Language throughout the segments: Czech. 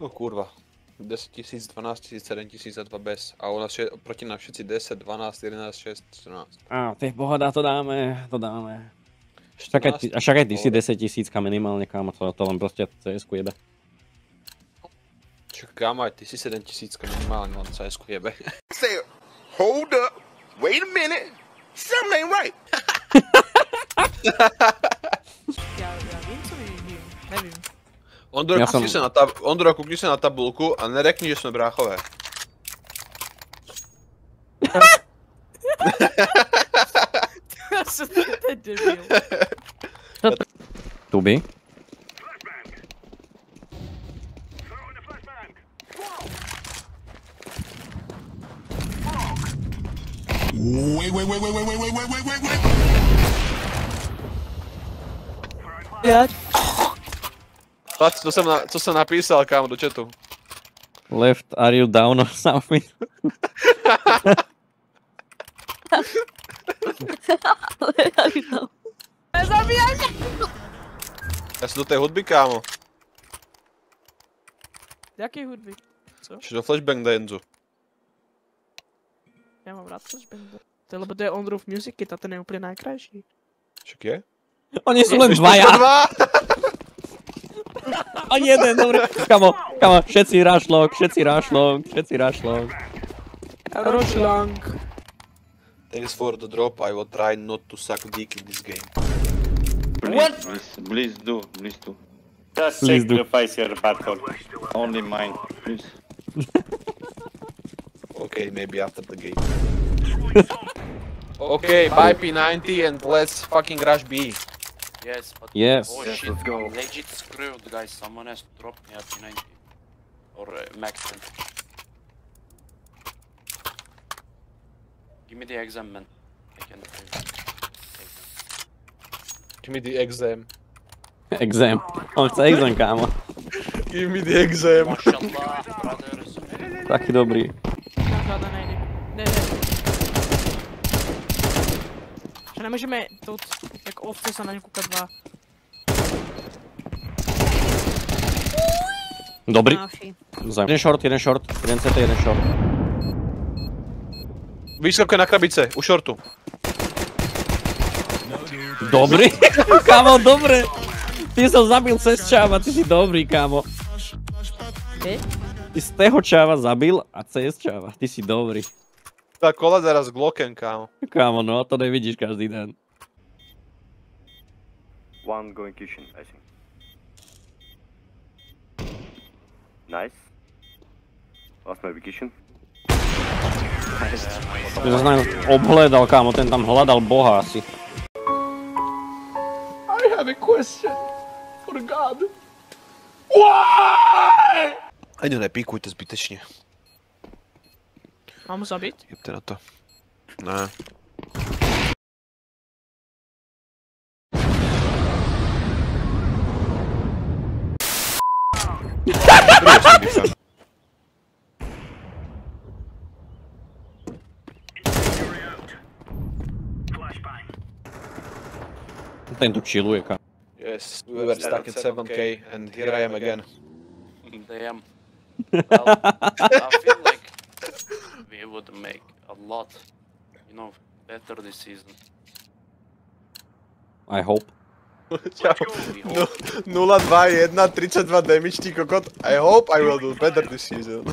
No kurva. 10 000, 12 000, 7 000 a 2 bez. A u nás proti nám všetci 10, 12, 11, 6, 14. Á, to je pohoda, to dáme, to dáme. 14, A však aj ty si 10 000 minimálne, kámo, to len proste CS-ku jebe. Čo kámo, aj ty si 7 000 minimálne, len CS-ku jebe. Say, hold up, wait a minute, something ain't right. Ja viem, co vyvíjim, nevím. Ondro, kúkni sa na tabulku a nerekni, že sme bráchové. To je debil. Tuby? Wait. Ja. Pač, co som napísal, kámo, do chatu. Left, are you down or something? Nezabíjaj! Ja som do tej hudby, kámo. Jaký hudby? Co? Čiže do Flashbang Danzu. Ja mám rád Flashbang. Lebo to je Ondrův Music Kit a ten je úplně najkrajší. Však je? Oni sú len dvaja. Ani jeden, dobre. Kamo, všetci rush long. Ročlang. Thanks for the drop, I will try not to suck dick in this game. What? Please do. Just sacrifice your battle. Only mine, please. Okay, maybe after the game. Okay, buy P90 and let's fucking rush B. Yes, but Yes. oh Yes, shit, let's go. legit screwed, guys. Someone has to drop me at 90 or max 10. Give me the exam, man. I can take them. Give me the exam. Exam. On chce exam, kámo. Give me the exam. Mashallah, brothers. Taký dobrý. Žádná nejde. Ne. Že nemůžeme тут, jak ovce se na ně koukat dva. Dobrý. Návší. Jeden short, jeden CT, jeden short. Vyskakuje na krabice, u shortu. Dobrý. Kámo, dobre. Ty som zabil cez čáva, ty si dobrý, kámo. Ty? Ty z toho čáva zabil a cez čáva, ty si dobrý. Tá koladera s Glockem, kámo. Kámo, no to nevidíš každý den. One going kitchen, I think. Nice. Last maybe kitchen. Ty sa obhľadal, kámo, ten tam hľadal boha asi. I have a question for God. Why? Ani nepíkujte zbytečně. Mám ho zabít? Jebte na to. Ne. Ten tu chilluje, kámo. Yes, we were stuck at 7k and here I am again. Damn. Well, I feel like we would make a lot, you know, better this season. I hope. Čau. No, 0-2-1, 32 damage, ty kokot. I hope I will do better this season.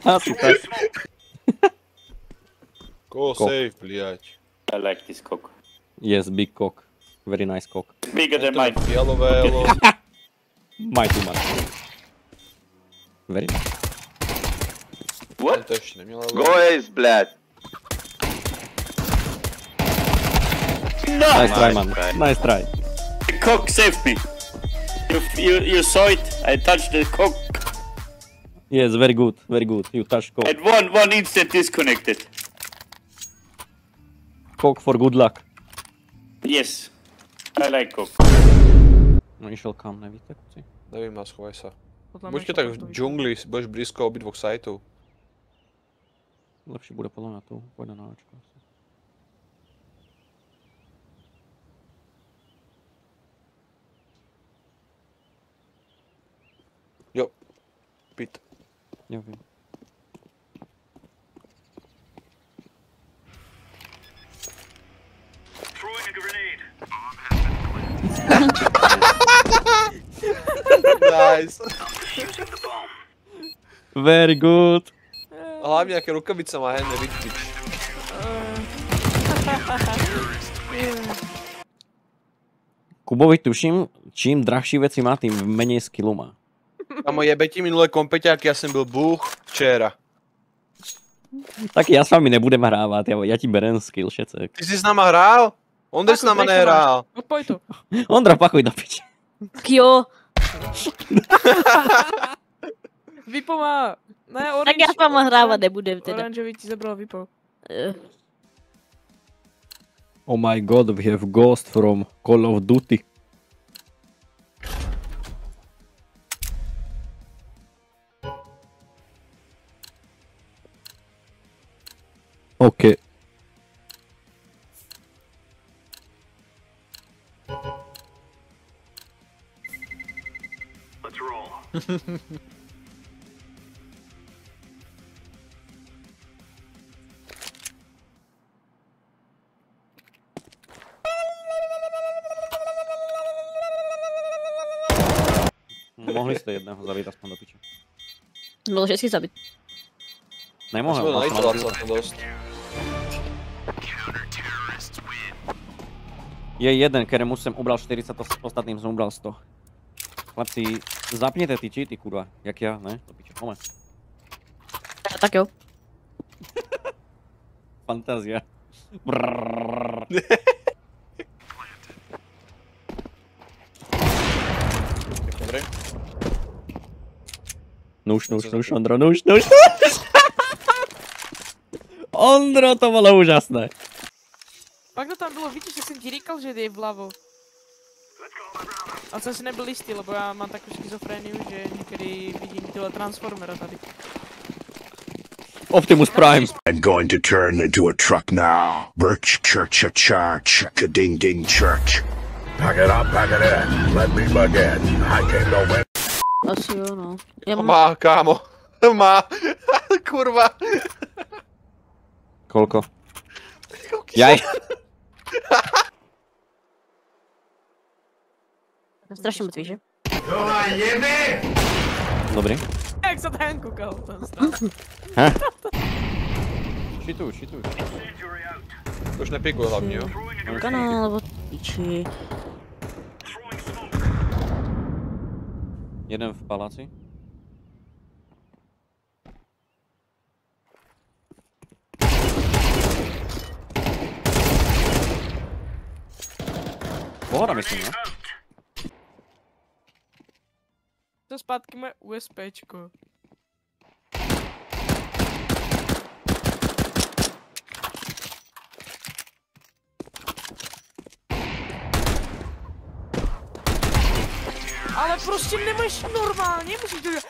Asi tak. Go save, bliať. I like this cock. Yes, big cock. Very nice cock. Bigger than mine. Fialové elo. Mighty much. Very nice. What? To ešte neměla Go ace, blad. Nice try, man. Nice try. The cock saved me. You saw it. I touched the cock. Yes, very good, very good. You touched cock. And one instant disconnected. Cock for good luck. Yes. I like cock. No išiel kam, nevíte, kuci? Nevím, a schovaj sa. Podľa mňa Buďte to tak v takto džungli, budeš blízko obidvoch sajtov. Lepšie bude podľa mňa tu, pôjde na Ačko. Jo. Pit. Jo, vím. Nice. Very good. A hlavne aké rukavice má Henry Ritchie. Kubovi tuším, čím drahší věci má, tým menej skillu má. Kamo, jebe ti minulé kompeťáky, ja som byl bůh včera. Tak já s vámi nebudem hrávat, já ti berem skill, šecek. Ty si s náma hrál? Ondrej s náma nehrál. Odpoj to. Ondra, pakuj do piče. Jo, Vipo má... Ne, tak orange. já s váma hrávat nebudem teda. Oranžový ti zabral Vipo. Oh my god, we have Ghost from Call of Duty. Okay. Mohli jste jedného zabít aspoň do piče. Bylo všetky zabit. Nemohol. Som bol na mal som izolácii na- celkom dosť. Je jeden, kterému jsem ubral 40, ostatným jsem ubral 100. Chlapci, zapněte ty cheaty, kurva. Jak já, ne? Do piče, pome. Tak jo. Fantázia. Brrrr. Dobre. Nuž, Ondro, nuž. Ondro, to bylo úžasné. Pak to tam bylo, vidíš, že jsem ti říkal, že je vľavo. A jsem si nebyl jistý, lebo já mám takovou schizofreniu, že někdy vidím tyhle Transformera tady. Optimus Prime. I'm going to turn into a truck now. Birch church a church, a ding ding church. Pack it up, pack it in. Let me begin. I came to win. Asi jo, no. Já mám... Má, kámo. Má. Kurva. Kolko? Jaj. Strašně mrtvý, že? Dobrý. Jak se ten koukal, ten stav. Šituj. To už nepikuj hlavně, jo? Kanál, nebo piči. Jeden v paláci. Pohoda, myslím, ne? To zpátky moje USPčko. Ale prostě nemáš normálně, musíš to dělat.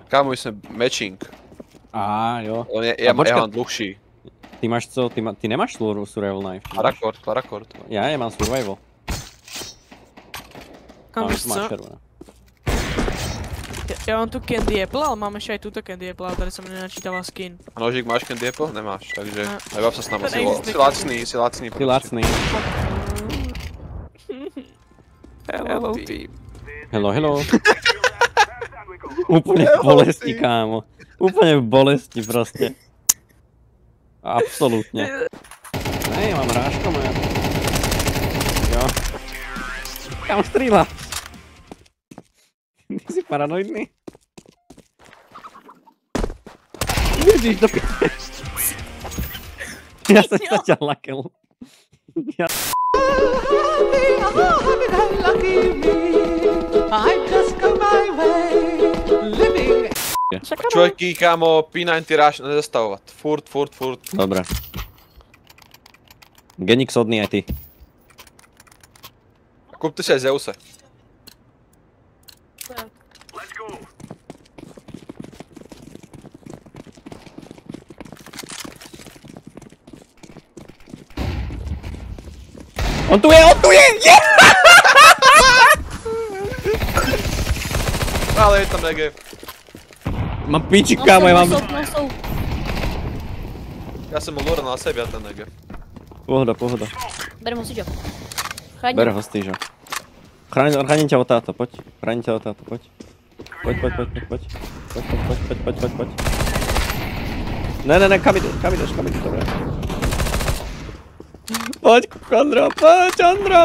Kámo, my jsme matching. Jo. On je, A já počkat. mám dlhší. Ty máš co? Ty nemáš survival knife? Parakord. Já mám survival. Kam Ale víš to máš co? červené. Já mám tu Candy Apple, ale mám ještě aj tuto Candy Apple, ale tady jsem nenačítala skin. A nožík máš Candy Apple? Nemáš, takže Ne. nebav se s náma, To si neexistuje. si lacný. Ty lacný. Hello team. Hello. Úplně v bolesti, kámo. Úplně v bolesti prostě. Absolutně. Ne, mám hráško, moje. Jo. Kam strýla? Ty jsi paranoidný? Ježíš, do p***. Já jsem se tě lakel. Čojky, kámo, P90 ráš nezastavovat. Furt. Dobré. Genix odný aj ty. Kupte si aj Zeuse. On tu je! Yeah! Ale je tam Negev. Mám piči, kámo, ja mám... Nosou. Ja som mu lúral na sebe a ten Negev. Pohoda. Berem ho si čo. Chráň. Ber ho, stýžo. Chránim ťa od táto, poď. Chránim ťa od táto, poď. Poď. Ne, kam ideš, dobre. Poď, Ondro, poď, Ondro.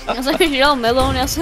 Ja som ešte dal melón, ja som